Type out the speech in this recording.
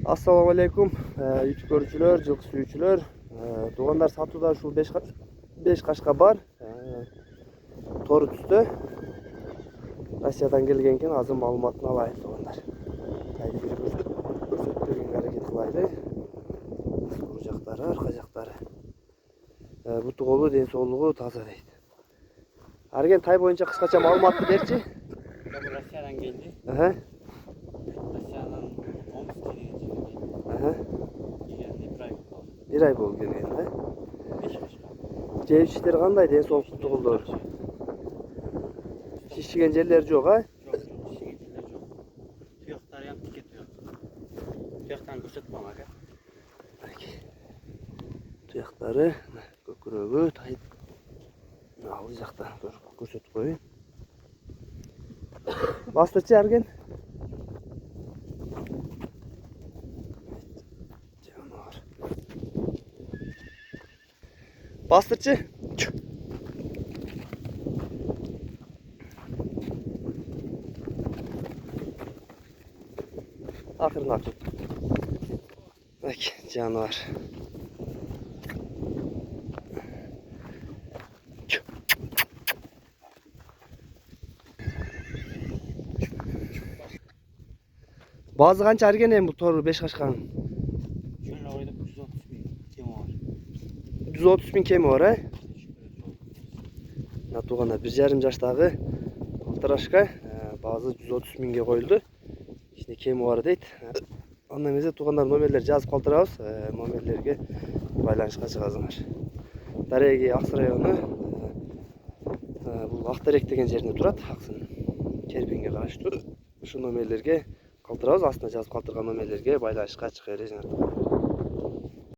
Assalamu alaikum. YouTube görүүчүлөр, жылкы сүйүүчүлөр. Тугандар сатууда ушул 5 кашка бар. Тору түстө. Россиядан келген экен, азыр маалыматын алайын тугандар. Көрсөтүп бергенге аракет кылайлы. Бул жактары, арка жактары. Буту колу, ден соолугу таза дейт. Арген тай боюнча кыскача маалыматты берчи. Россиядан келди. Россиядан Омскке деген жерге келди. Bir ay болду келген, 5 кашка. Жеп иштер кандай, ден соолукту тугулдор? Шишиген жерлери жок, Жок, шишиген жерлер жок. Туяктары ham тике туяк. Туяктан көрсөтүп алам ака. Туяктары, көкүрөгү тайып. Ал жактан көрсөтүп коеюн. Бастырчы Арген. Жанар. Бастырчы. Акырын акырын. Бак, жанар. Bazı kança Argen em bu toru 5 kaşkanın? Şöyle oyda 130 bin kemi var. 130 bin kemi var ha? Tuğanda 1,5 жаштагы Алтырашка bazı 130 binге koyuldu. İşte kemi var deyt. Ondan эмесе тугандар номерлер жазып калтырабыз. Номерлерге байланышка чыгасыңар. Дареги Аксы району бул Актерек деген жеринде турат. Аксын Кербенге караштуу. Ушу номерлерге калтырабыз. Астына жазып калтырган номерлерге байланышка чыга бересиңер.